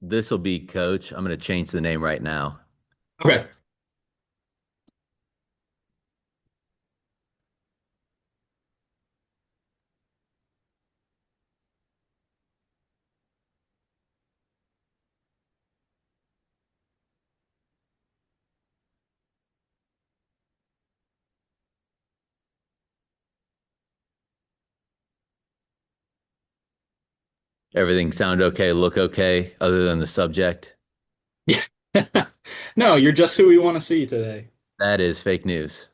This will be Coach. I'm going to change the name right now. Okay. Everything sound okay, look okay, other than the subject? Yeah. No, you're just who we want to see today. That is fake news.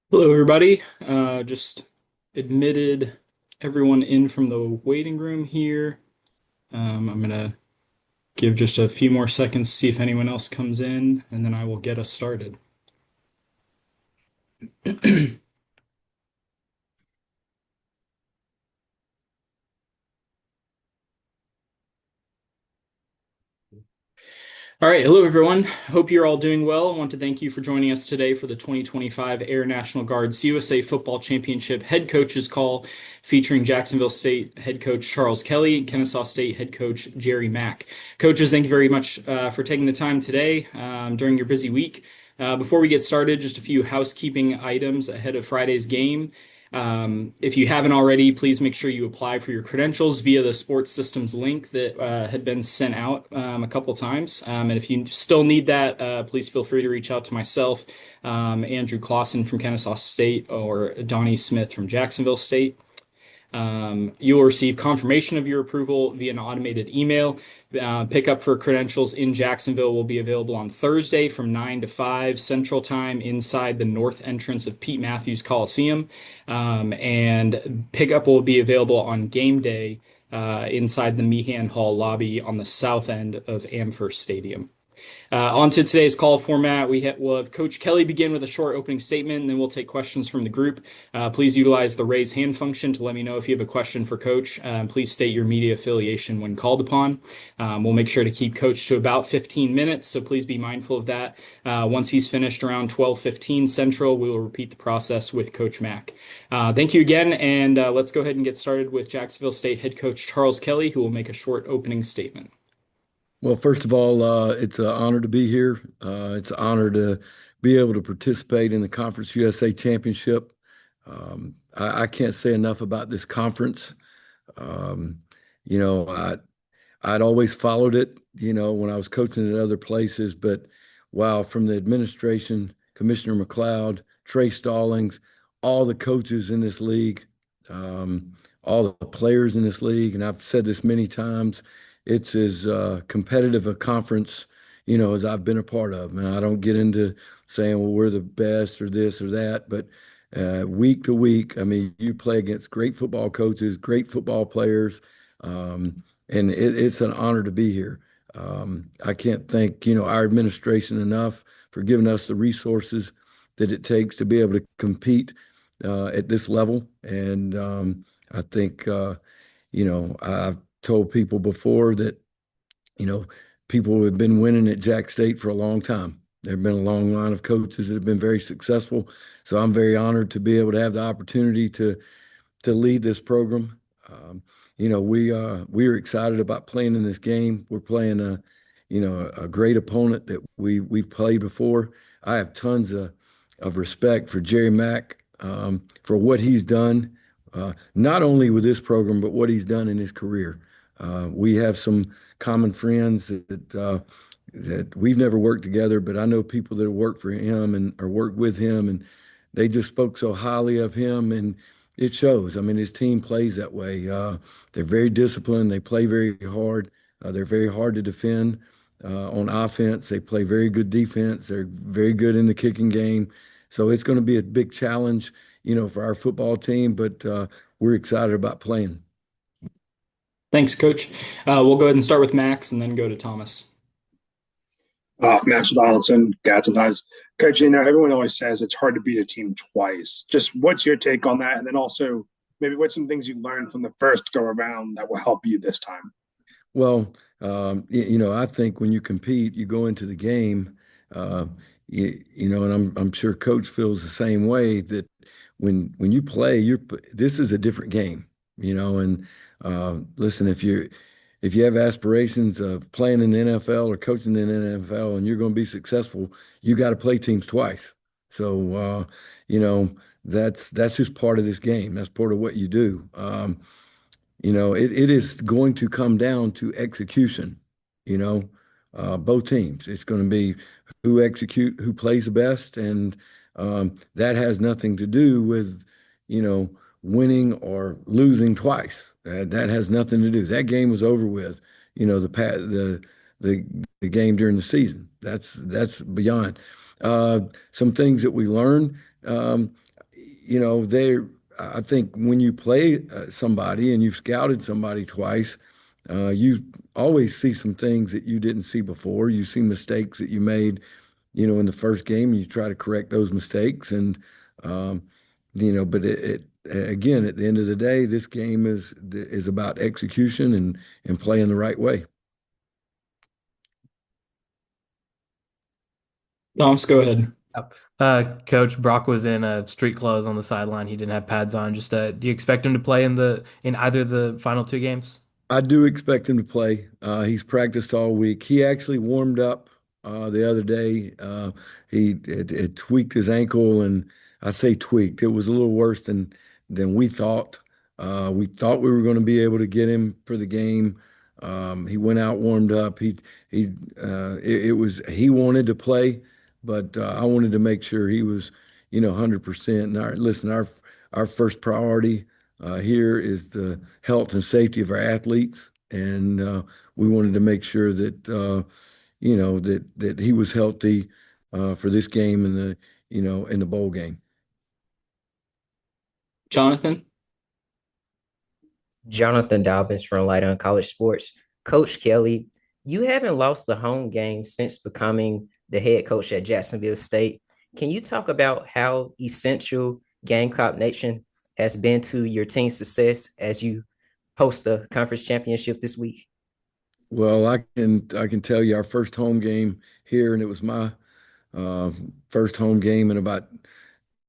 Hello, everybody. Just admitted everyone in from the waiting room here. I'm gonna give just a few more seconds to see if anyone else comes in, and then I will get us started. All right, hello everyone. Hope you're all doing well. I want to thank you for joining us today for the 2025 Air National Guard's USA Football Championship Head Coaches Call, featuring Jacksonville State head coach Charles Kelly and Kennesaw State head coach Jerry Mack. Coaches, thank you very much for taking the time today during your busy week. Before we get started, just a few housekeeping items ahead of Friday's game. If you haven't already, please make sure you apply for your credentials via the sports systems link that had been sent out a couple times. And if you still need that, please feel free to reach out to myself, Andrew Clausen from Kennesaw State, or Donnie Smith from Jacksonville State. You will receive confirmation of your approval via an automated email. Pickup for credentials in Jacksonville will be available on Thursday from 9 to 5 Central Time inside the north entrance of Pete Matthews Coliseum. And pickup will be available on game day inside the Meehan Hall lobby on the south end of Amherst Stadium. On to today's call format, we'll have Coach Kelly begin with a short opening statement, and then we'll take questions from the group. Please utilize the raise hand function to let me know if you have a question for Coach. Please state your media affiliation when called upon. We'll make sure to keep Coach to about 15 minutes, so please be mindful of that. Once he's finished around 12:15 Central, we will repeat the process with Coach Mack. Thank you again, and let's go ahead and get started with Jacksonville State head coach Charles Kelly, who will make a short opening statement. Well, first of all, it's an honor to be here. It's an honor to be able to participate in the Conference USA Championship. I can't say enough about this conference. Um, you know, I'd always followed it, when I was coaching at other places, but wow, from the administration, Commissioner McLeod, Trey Stallings, all the coaches in this league, all the players in this league, and I've said this many times, it's as competitive a conference, as I've been a part of. And I don't get into saying, well, we're the best or this or that, but week to week, I mean, you play against great football coaches, great football players, and it's an honor to be here. I can't thank, our administration enough for giving us the resources that it takes to be able to compete at this level. And I think, I've told people before that, you know, people have been winning at Jack State for a long time. There have been a long line of coaches that have been very successful. So I'm very honored to be able to have the opportunity to lead this program. We are excited about playing in this game. We're playing a great opponent that we've played before. I have tons of respect for Jerry Mack, for what he's done, not only with this program, but what he's done in his career. We have some common friends that we've never worked together, but I know people that have worked for him and or worked with him, and they just spoke so highly of him, and it shows. I mean, his team plays that way. They're very disciplined. They play very hard. They're very hard to defend on offense. They play very good defense. They're very good in the kicking game. So it's going to be a big challenge, for our football team, but we're excited about playing. Thanks, Coach. We'll go ahead and start with Max and then go to Thomas. Max Donaldson, Gadsden Times. Coach, everyone always says it's hard to beat a team twice. Just what's your take on that? And then also, maybe what's some things you learned from the first go around that will help you this time? Well, I think when you compete, you go into the game, uh, and I'm sure Coach feels the same way that when you play, this is a different game, and listen, if you have aspirations of playing in the NFL or coaching in the NFL and you're going to be successful, you got to play teams twice. So, that's just part of this game. That's part of what you do. It is going to come down to execution, you know, both teams. It's going to be who plays the best, and that has nothing to do with, winning or losing twice. That has nothing to do. That game was over with. The the game during the season. That's beyond. Some things that we learn. They. I think when you play somebody and you've scouted somebody twice, you always see some things that you didn't see before. You see mistakes that you made, in the first game, and you try to correct those mistakes. And um, but again, at the end of the day, this game is about execution and playing the right way. Thomas, go ahead. Yep. Coach Brock was in street clothes on the sideline. He didn't have pads on. Just do you expect him to play in either of the final two games? I do expect him to play. He's practiced all week. He actually warmed up the other day. He had tweaked his ankle, and I say tweaked. It was a little worse than we thought. We thought we were going to be able to get him for the game. He went out, warmed up. He wanted to play, but I wanted to make sure he was, 100%. And listen, our first priority here is the health and safety of our athletes, and we wanted to make sure that that he was healthy for this game and the in the bowl game. Jonathan? Jonathan Dobbins from Light on College Sports. Coach Kelly, you haven't lost a home game since becoming the head coach at Jacksonville State. Can you talk about how essential Gamecock Nation has been to your team's success as you host the conference championship this week? Well, I can tell you our first home game here, and it was my uh, first home game in about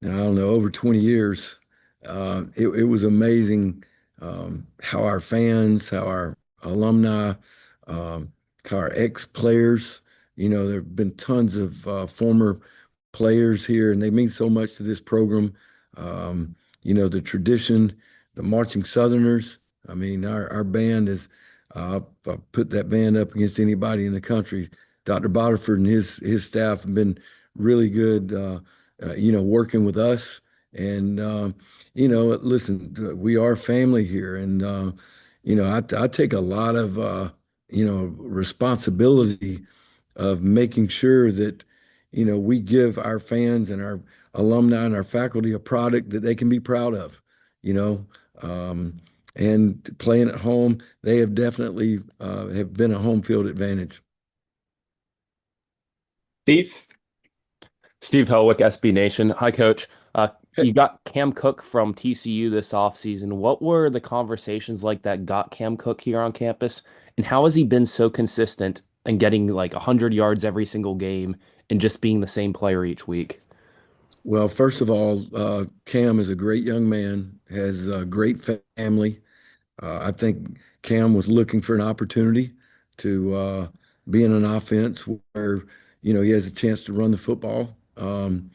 I don't know, over 20 years. It was amazing how our fans, how our alumni, um, how our ex-players, there have been tons of former players here, and they mean so much to this program. The tradition, the Marching Southerners. I mean, our band is, I put that band up against anybody in the country. Dr. Boterford and his staff have been really good. Working with us. And, listen, we are family here. And, I take a lot of, responsibility of making sure that, we give our fans and our alumni and our faculty a product that they can be proud of, you know. And playing at home, they have definitely have been a home field advantage. Steve? Steve Helwick, SB Nation. Hi, Coach. Hey, You got Cam Cook from TCU this offseason. What were the conversations like that got Cam Cook here on campus? And how has he been so consistent and getting like 100 yards every single game and just being the same player each week? well, first of all, Cam is a great young man, has a great family. I think Cam was looking for an opportunity to be in an offense where, he has a chance to run the football. And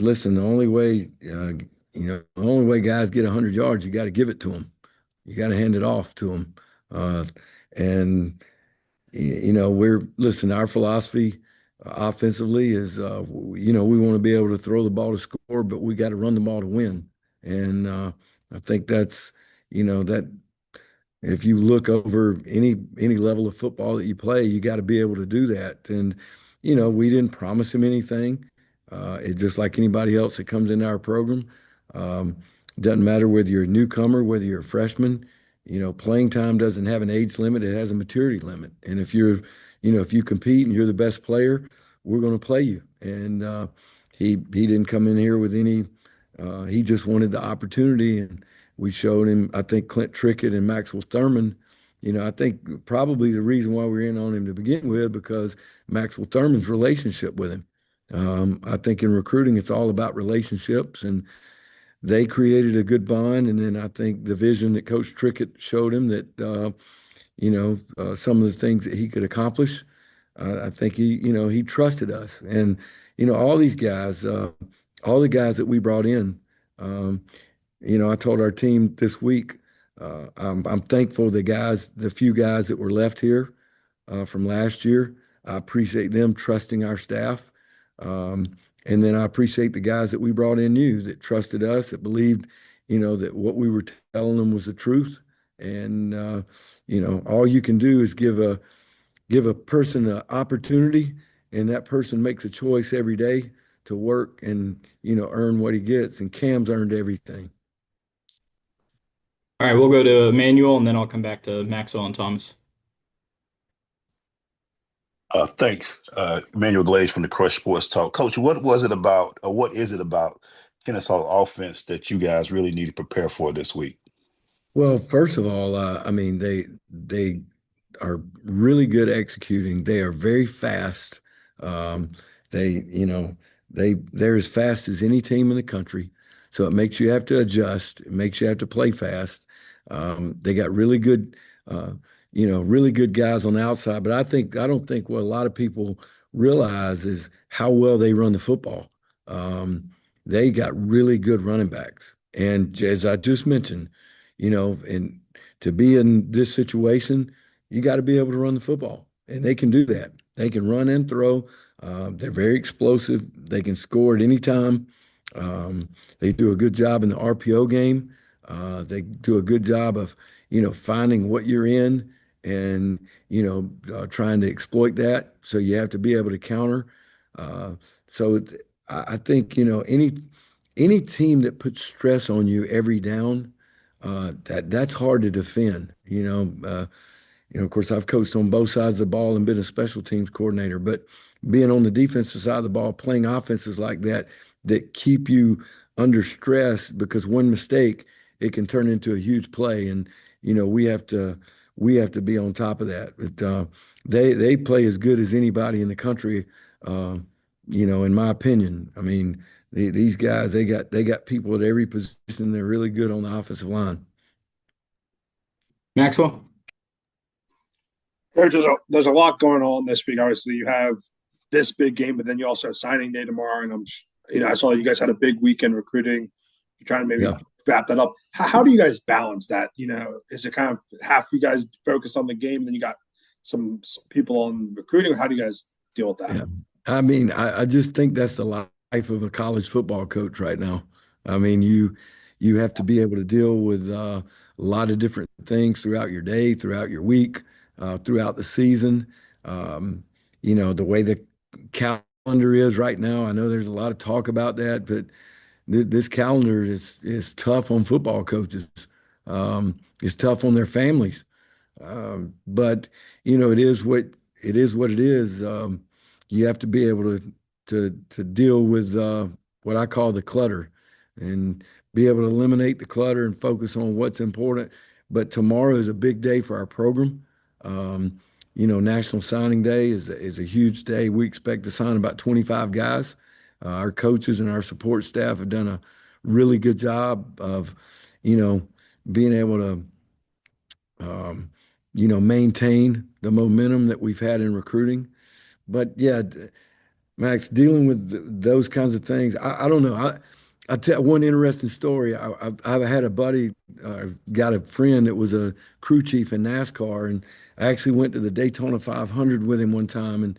listen, the only way guys get 100 yards, you got to give it to them. You got to hand it off to them. And listen, our philosophy offensively is, we want to be able to throw the ball to score, but we got to run the ball to win. And I think that if you look over any level of football that you play, you got to be able to do that. And we didn't promise him anything. It's just like anybody else that comes into our program. Um, doesn't matter whether you're a newcomer, whether you're a freshman. Playing time doesn't have an age limit; it has a maturity limit. And if you compete and you're the best player, we're going to play you. And he didn't come in here with any. He just wanted the opportunity, and we showed him. I think Clint Trickett and Maxwell Thurman. I think probably the reason why we're in on him to begin with because Maxwell Thurman's relationship with him. I think in recruiting, it's all about relationships, and they created a good bond. And then I think the vision that Coach Trickett showed him that, some of the things that he could accomplish, I think he trusted us. And, all these guys, all the guys that we brought in, um, I told our team this week, I'm thankful the few guys that were left here from last year. I appreciate them trusting our staff. And then I appreciate the guys that we brought in new that trusted us, that believed, that what we were telling them was the truth. And all you can do is give a person an opportunity, and that person makes a choice every day to work and earn what he gets. And Cam's earned everything. All right, we'll go to Emmanuel and then I'll come back to Maxwell and Thomas. Thanks, Emmanuel Glaze from the Crush Sports Talk. Coach, what was it about, or what is it about Kennesaw offense that you guys really need to prepare for this week? Well, first of all, I mean they are really good executing. They are very fast. Um, they they're as fast as any team in the country. So it makes you have to adjust. It makes you have to play fast. They got uh, really good guys on the outside. But I don't think what a lot of people realize is how well they run the football. Um, they got really good running backs, and as I just mentioned, and to be in this situation, you got to be able to run the football, and they can do that. They can run and throw. They're very explosive. They can score at any time. They do a good job in the RPO game. They do a good job of, finding what you're in and, trying to exploit that. So you have to be able to counter. Uh, so I think, any team that puts stress on you every down, that's hard to defend. Of course, I've coached on both sides of the ball and been a special teams coordinator, but being on the defensive side of the ball, playing offenses like that that keep you under stress because one mistake, it can turn into a huge play. And, we have to be on top of that. But they play as good as anybody in the country, uh, in my opinion. I mean, these guys, they got people at every position. They're really good on the offensive line. Maxwell? There's a lot going on this week. Obviously, you have this big game, but then you also have signing day tomorrow. And I saw you guys had a big weekend recruiting. You're trying to maybe Yeah. wrap that up. How do you guys balance that? Is it kind of half you guys focused on the game, and then you got some people on recruiting? How do you guys deal with that? Yeah. I mean, I just think that's the life of a college football coach right now. I mean, you have to be able to deal with a lot of different things throughout your day, throughout your week, throughout the season. Um, the way the calendar is right now, I know there's a lot of talk about that, but this calendar is tough on football coaches. It's tough on their families. But it is. You have to be able to deal with what I call the clutter, and be able to eliminate the clutter and focus on what's important. But tomorrow is a big day for our program. National Signing Day is a huge day. We expect to sign about 25 guys. Our coaches and our support staff have done a really good job of, being able to um, maintain the momentum that we've had in recruiting. But yeah, Max, dealing with those kinds of things, I don't know. I tell one interesting story. I've had a buddy, got a friend that was a crew chief in NASCAR, and I actually went to the Daytona 500 with him one time, and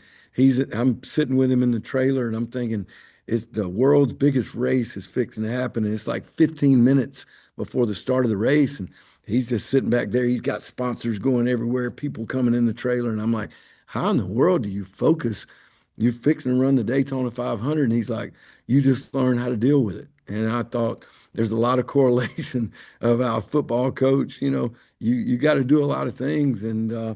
I'm sitting with him in the trailer, and I'm thinking, it's the world's biggest race is fixing to happen, and it's like 15 minutes before the start of the race, and he's just sitting back there. He's got sponsors going everywhere, people coming in the trailer, and I'm like, how in the world do you focus? You're fixing to run the Daytona 500. And he's like, you just learn how to deal with it. And I thought there's a lot of correlation of our football coach. You got to do a lot of things and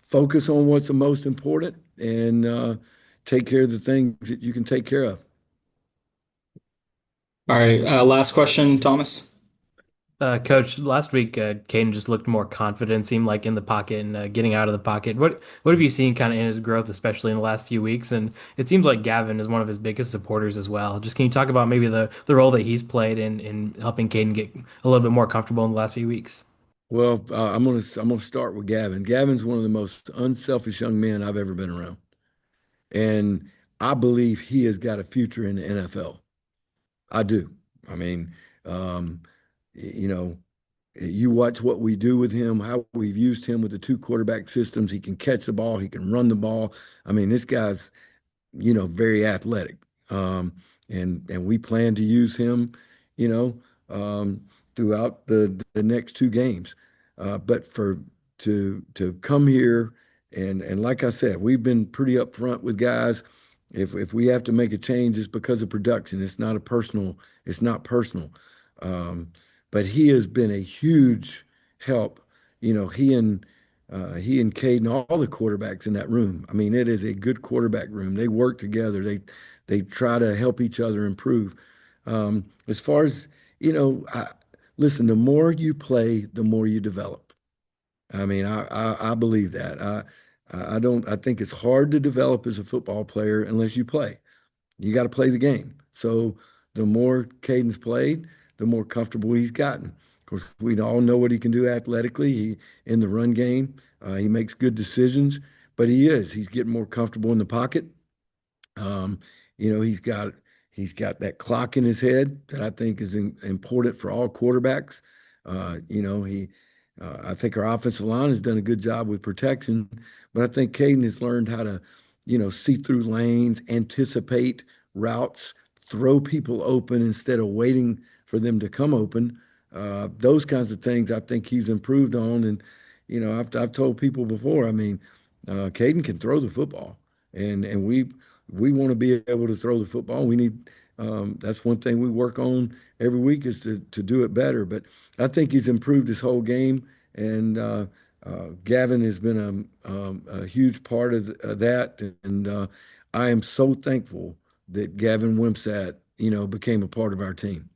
focus on what's the most important and take care of the things that you can take care of. All right. Last question, Thomas. Coach, last week, Caden just looked more confident, seemed like in the pocket and getting out of the pocket. What have you seen kind of in his growth, especially in the last few weeks? And it seems like Gavin is one of his biggest supporters as well. Just can you talk about maybe the role that he's played in helping Caden get a little bit more comfortable in the last few weeks? Well, I'm gonna start with Gavin. Gavin's one of the most unselfish young men I've ever been around, and I believe he has got a future in the NFL. I do. I mean, um, you know, you watch what we do with him, how we've used him with the two quarterback systems. He can catch the ball, he can run the ball. I mean, this guy's, very athletic. And we plan to use him, you know, throughout the next two games. But to come here and like I said, we've been pretty upfront with guys. If we have to make a change, it's because of production. It's not personal. Um, but he has been a huge help. He and Caden, all the quarterbacks in that room. I mean, it is a good quarterback room. They work together. They try to help each other improve. As far as listen, the more you play, the more you develop. I mean, I believe that. I don't. I think it's hard to develop as a football player unless you play. You got to play the game. So the more Caden's played, the more comfortable he's gotten. Of course, we all know what he can do athletically. In the run game, he makes good decisions, but he's getting more comfortable in the pocket. Um, he's got that clock in his head that I think is important for all quarterbacks. I think our offensive line has done a good job with protection, but I think Caden has learned how to, see through lanes, anticipate routes, throw people open instead of waiting for them to come open. Those kinds of things I think he's improved on. And, I've told people before, I mean, Caden can throw the football and we want to be able to throw the football. We need, that's one thing we work on every week is to do it better. But I think he's improved his whole game. And, Gavin has been a huge part of that. And, I am so thankful that Gavin Wimsatt, became a part of our team.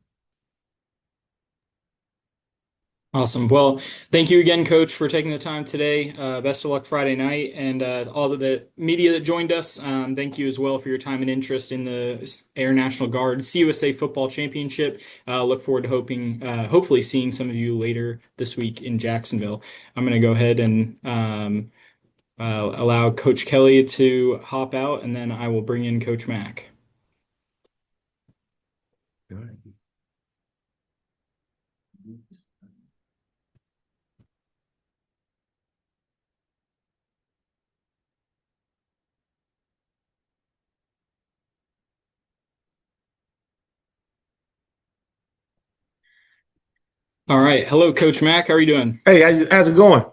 Awesome. Well, thank you again, Coach, for taking the time today. Best of luck Friday night, and all of the media that joined us. Thank you as well for your time and interest in the Air National Guard CUSA Football Championship. Look forward to hopefully seeing some of you later this week in Jacksonville. I'm going to go ahead and allow Coach Kelly to hop out, and then I will bring in Coach Mack. All right. All right. Hello, Coach Mack. How are you doing? Hey, how's it going?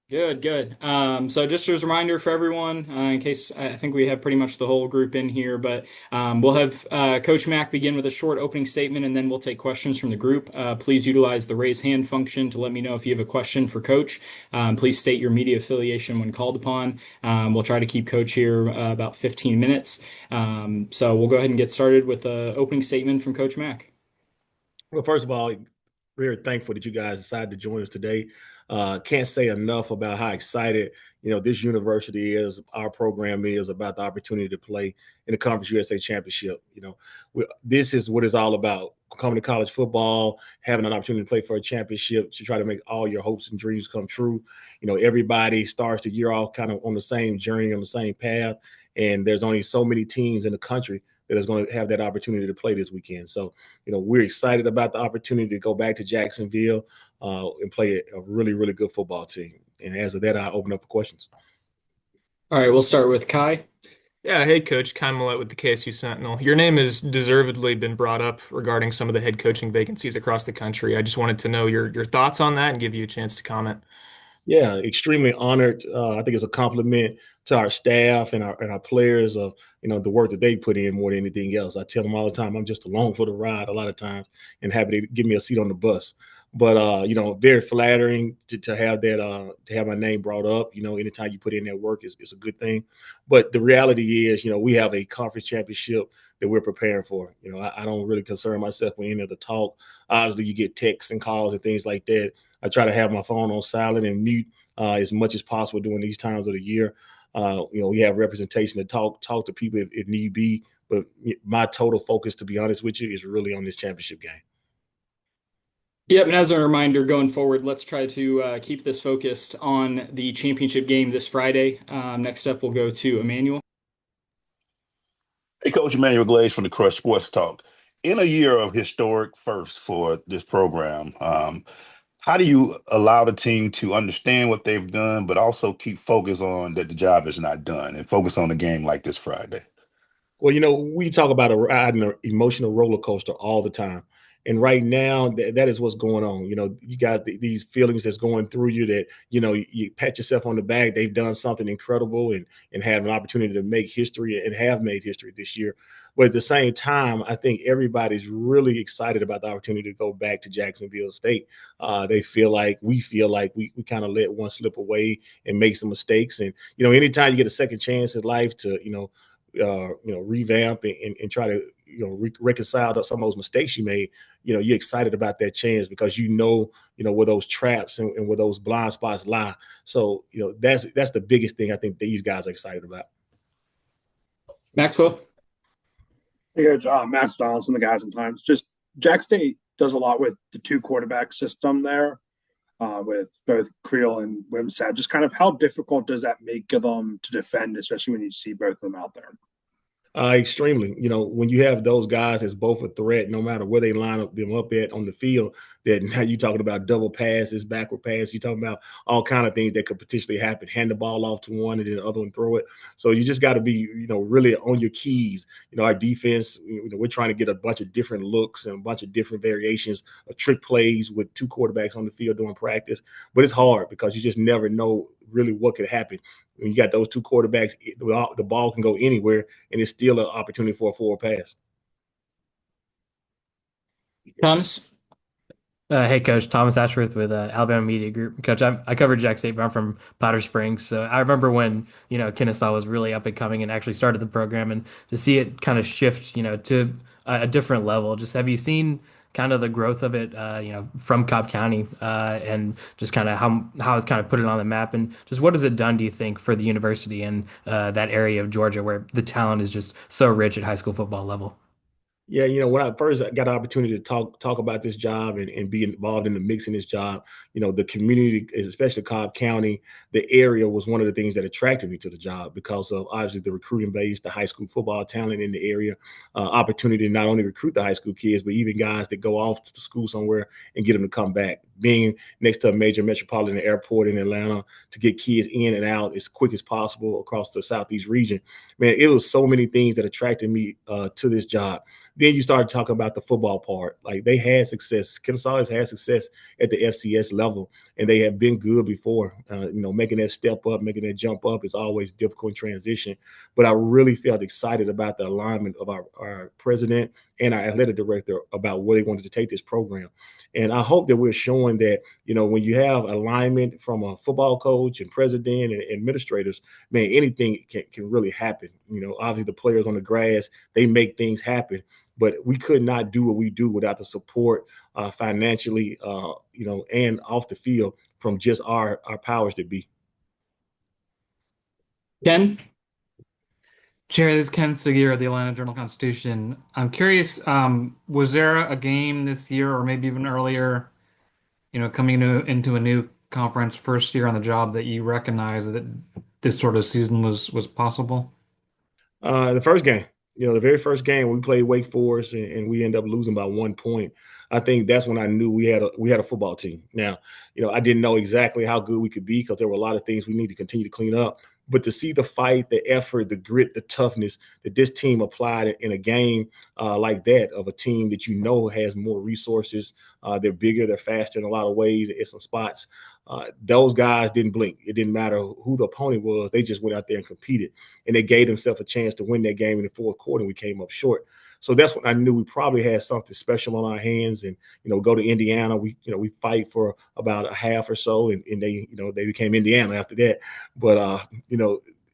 Good, good. So just as a reminder for everyone, in case I think we have pretty much the whole group in here, but we'll have Coach Mack begin with a short opening statement, and then we'll take questions from the group. Please utilize the raise hand function to let me know if you have a question for Coach. Please state your media affiliation when called upon. We'll try to keep Coach here about 15 minutes. So we'll go ahead and get started with the opening statement from Coach Mack. Well, first of all, very thankful that you guys decided to join us today. Can't say enough about how excited this university is, our program is about the opportunity to play in the Conference USA Championship. This is what it's all about: coming to college football, having an opportunity to play for a championship, to try to make all your hopes and dreams come true. Everybody starts the year off kind of on the same journey, on the same path, and there's only so many teams in the country that is going to have that opportunity to play this weekend. So, we're excited about the opportunity to go back to Jacksonville and play a really, really good football team. And as of that, I open up for questions. All right, we'll start with Kai. Yeah, hey Coach, Kai Millett with the KSU Sentinel. Your name has deservedly been brought up regarding some of the head coaching vacancies across the country. I just wanted to know your thoughts on that and give you a chance to comment. Yeah, extremely honored. I think it's a compliment to our staff and our players of the work that they put in more than anything else. I tell them all the time, I'm just along for the ride a lot of times and happy to give me a seat on the bus. But very flattering to have that to have my name brought up. Anytime you put in that work is a good thing. But the reality is, we have a conference championship that we're preparing for. I don't really concern myself with any of the talk. Obviously, you get texts and calls and things like that. I try to have my phone on silent and mute as much as possible during these times of the year. We have representation to talk to people if need be. But my total focus, to be honest with you, is really on this championship game. Yep, and as a reminder going forward, let's try to keep this focused on the championship game this Friday. Next up, we'll go to Emmanuel. Hey, Coach Emmanuel Glaze from the Crush Sports Talk. In a year of historic firsts for this program, how do you allow the team to understand what they've done, but also keep focus on that the job is not done and focus on a game like this Friday? Well, we talk about riding an emotional roller coaster all the time. And right now, that is what's going on. You guys, these feelings that's going through you that, you pat yourself on the back. They've done something incredible and have an opportunity to make history and have made history this year. But at the same time, I think everybody's really excited about the opportunity to go back to Jacksonville State. We feel like we kind of let one slip away and make some mistakes. And, anytime you get a second chance in life to, revamp and try to reconcile some of those mistakes you made. You're excited about that chance because where those traps and where those blind spots lie. So that's the biggest thing I think these guys are excited about. Maxwell. Hey, Coach, Matt Donaldson, the guys sometimes. Just Jack State does a lot with the two quarterback system there, with both Creel and Wimsatt. Just kind of how difficult does that make them to defend, especially when you see both of them out there? Extremely. When you have those guys as both a threat, no matter where they them up at on the field, that now you're talking about double passes, backward pass. You're talking about all kind of things that could potentially happen. Hand the ball off to one and then the other one throw it. So you just got to be, really on your keys. Our defense, we're trying to get a bunch of different looks and a bunch of different variations of trick plays with two quarterbacks on the field doing practice. But it's hard because you just never know really what could happen. When you got those two quarterbacks, the ball can go anywhere, and it's still an opportunity for a forward pass. Thomas? Hey, Coach, Thomas Ashworth with Alabama Media Group. Coach, I covered Jack State, but I'm from Powder Springs. So I remember when, Kennesaw was really up and coming and actually started the program, and to see it kind of shift, to a different level. Just have you seen kind of the growth of it, from Cobb County, and just kind of how it's kind of put it on the map, and just what has it done, do you think, for the university and that area of Georgia where the talent is just so rich at high school football level? Yeah, when I first got the opportunity to talk about this job and be involved in the mix in this job, the community, especially Cobb County, the area was one of the things that attracted me to the job because of obviously the recruiting base, the high school football talent in the area, opportunity to not only recruit the high school kids, but even guys that go off to school somewhere and get them to come back. Being next to a major metropolitan airport in Atlanta to get kids in and out as quick as possible across the Southeast region, man, it was so many things that attracted me to this job. Then you started talking about the football part. Like they had success. Kennesaw has had success at the FCS level, and they have been good before. Making that step up, making that jump up is always difficult in transition. But I really felt excited about the alignment of our president and our athletic director about where they wanted to take this program. And I hope that we're showing that, when you have alignment from a football coach and president and administrators, man, anything can really happen. Obviously the players on the grass, they make things happen, but we could not do what we do without the support financially, and off the field from just our powers that be. Ken? Chair, this is Ken Sugiura of the Atlanta Journal-Constitution. I'm curious, was there a game this year or maybe even earlier, coming into a new conference, first year on the job, that you recognize that this sort of season was possible? The first game, the very first game we played Wake Forest and we ended up losing by 1 point. I think that's when I knew we had a football team. Now, I didn't know exactly how good we could be because there were a lot of things we need to continue to clean up. But to see the fight, the effort, the grit, the toughness that this team applied in a game like that of a team that has more resources, they're bigger, they're faster in a lot of ways in some spots. Those guys didn't blink. It didn't matter who the opponent was. They just went out there and competed, and they gave themselves a chance to win that game in the fourth quarter. And we came up short. So that's when I knew we probably had something special on our hands. And go to Indiana. We fight for about a half or so, and they became Indiana after that. But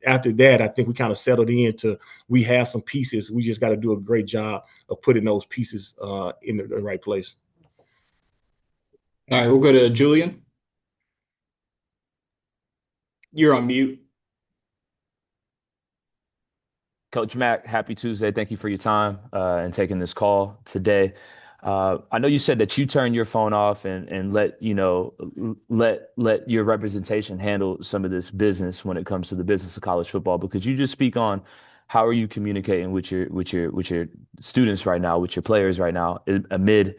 after that, I think we kind of settled into we have some pieces. We just got to do a great job of putting those pieces in the right place. All right, we'll go to Julian. You're on mute. Coach Mack, happy Tuesday. Thank you for your time and taking this call today. I know you said that you turned your phone off and let your representation handle some of this business when it comes to the business of college football. But could you just speak on how are you communicating with your students right now, with your players right now, amid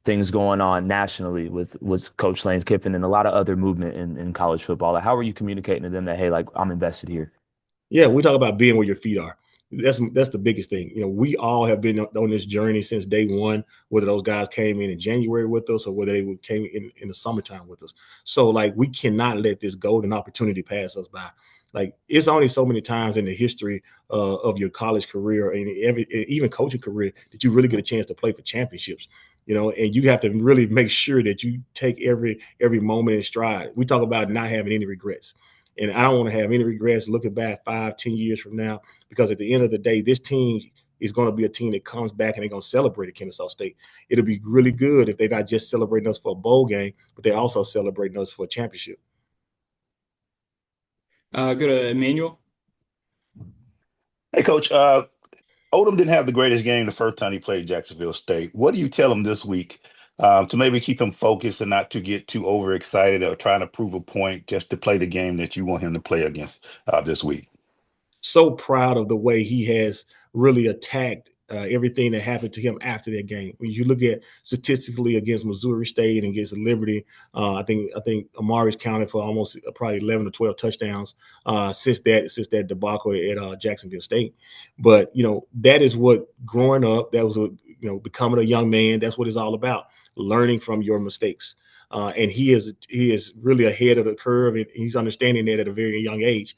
things going on nationally with Coach Lane Kiffin and a lot of other movement in college football? Like, how are you communicating to them that, hey, like, I'm invested here? Yeah, we talk about being where your feet are. That's the biggest thing. We all have been on this journey since day one, whether those guys came in January with us or whether they came in the summertime with us. So, like, we cannot let this golden opportunity pass us by. Like, it's only so many times in the history of your college career and even coaching career that you really get a chance to play for championships. And you have to really make sure that you take every moment in stride. We talk about not having any regrets. And I don't want to have any regrets looking back 5-10 years from now, because at the end of the day, this team is going to be a team that comes back and they're going to celebrate at Kennesaw State. It'll be really good if they're not just celebrating us for a bowl game, but they're also celebrating us for a championship. Go to Emmanuel. Hey, Coach. Odom didn't have the greatest game the first time he played Jacksonville State. What do you tell him this week to maybe keep him focused and not to get too overexcited or trying to prove a point just to play the game that you want him to play against this week? So proud of the way he has really attacked everything that happened to him after that game. When you look at statistically against Missouri State and against Liberty, I think Amari's counted for almost probably 11 or 12 touchdowns since that debacle at Jacksonville State. But that is what growing up. That was becoming a young man. That's what it's all about. Learning from your mistakes. And he is really ahead of the curve, and he's understanding that at a very young age.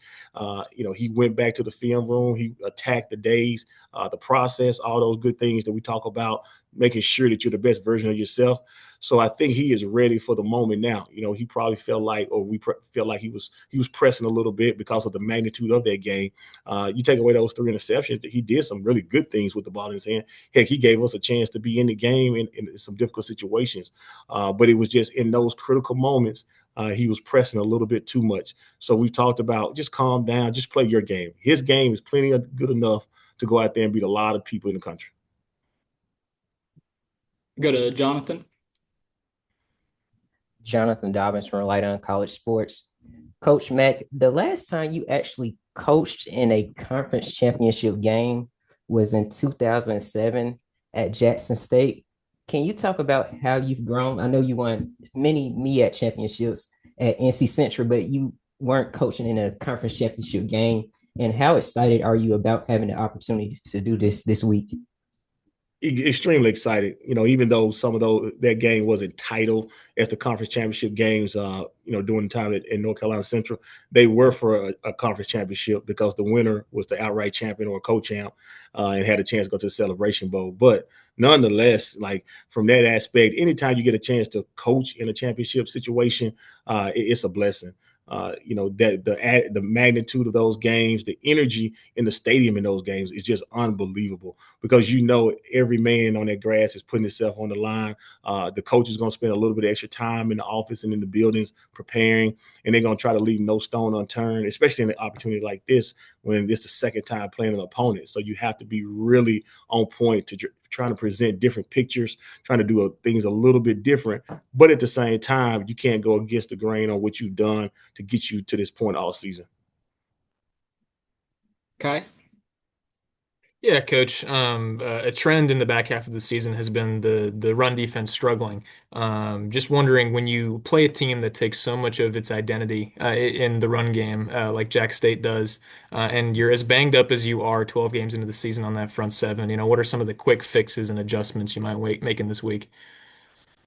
He went back to the film room. He attacked the days, the process, all those good things that we talk about, making sure that you're the best version of yourself. So I think he is ready for the moment now. He probably felt like, or we felt like he was pressing a little bit because of the magnitude of that game. You take away those 3 interceptions, that he did some really good things with the ball in his hand. Heck, he gave us a chance to be in the game in some difficult situations. But it was just in those critical moments, he was pressing a little bit too much. So we talked about just calm down, just play your game. His game is plenty good enough to go out there and beat a lot of people in the country. Go to Jonathan. Jonathan Dobbins from Light on College Sports. Coach Mack, the last time you actually coached in a conference championship game was in 2007 at Jackson State. Can you talk about how you've grown? I know you won many MEAC championships at NC Central, but you weren't coaching in a conference championship game. And how excited are you about having the opportunity to do this week? Extremely excited, even though some of that game wasn't titled as the conference championship games, during the time at North Carolina Central, they were for a conference championship because the winner was the outright champion or co-champ and had a chance to go to the Celebration Bowl. But nonetheless, like from that aspect, anytime you get a chance to coach in a championship situation, it's a blessing. That the magnitude of those games, the energy in the stadium in those games is just unbelievable because every man on that grass is putting himself on the line. The coach is going to spend a little bit of extra time in the office and in the buildings preparing, and they're going to try to leave no stone unturned, especially in an opportunity like this when it's the second time playing an opponent. So you have to be really on point to trying to present different pictures, trying to do things a little bit different. But at the same time, you can't go against the grain on what you've done to get you to this point all season. Okay. Yeah, Coach. A trend in the back half of the season has been the run defense struggling. Just wondering, when you play a team that takes so much of its identity in the run game, like Jack State does, and you're as banged up as you are 12 games into the season on that front seven, what are some of the quick fixes and adjustments you might make in this week?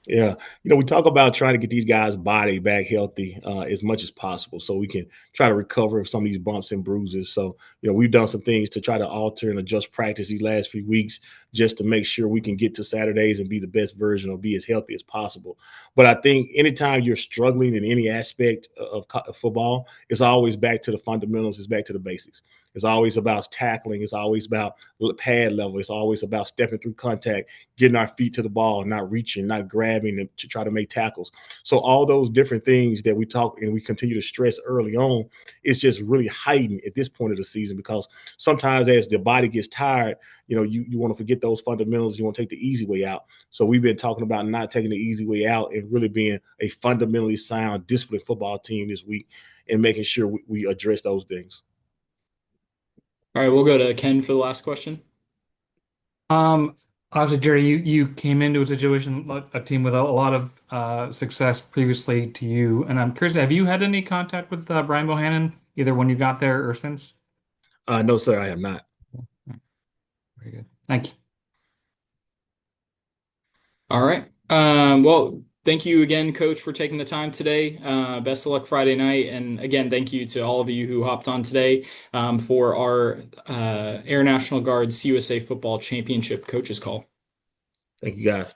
Yeah. We talk about trying to get these guys' body back healthy as much as possible so we can try to recover some of these bumps and bruises. So, we've done some things to try to alter and adjust practice these last few weeks just to make sure we can get to Saturdays and be the best version or be as healthy as possible. But I think anytime you're struggling in any aspect of football, it's always back to the fundamentals. It's back to the basics. It's always about tackling. It's always about pad level. It's always about stepping through contact, getting our feet to the ball, not reaching, not grabbing to try to make tackles. So all those different things that we talk and we continue to stress early on, it's just really heightened at this point of the season because sometimes as the body gets tired, you want to forget those fundamentals. You want to take the easy way out. So we've been talking about not taking the easy way out and really being a fundamentally sound, disciplined football team this week and making sure we address those things. All right, we'll go to Ken for the last question. Obviously, Jerry, you came into a situation, a team with a lot of success previously to you, and I'm curious, have you had any contact with Brian Bohannon either when you got there or since? No, sir, I have not. Very good. Thank you. All right. Well, thank you again, Coach, for taking the time today. Best of luck Friday night. And again, thank you to all of you who hopped on today for our Air National Guard CUSA Football Championship Coaches Call. Thank you, guys.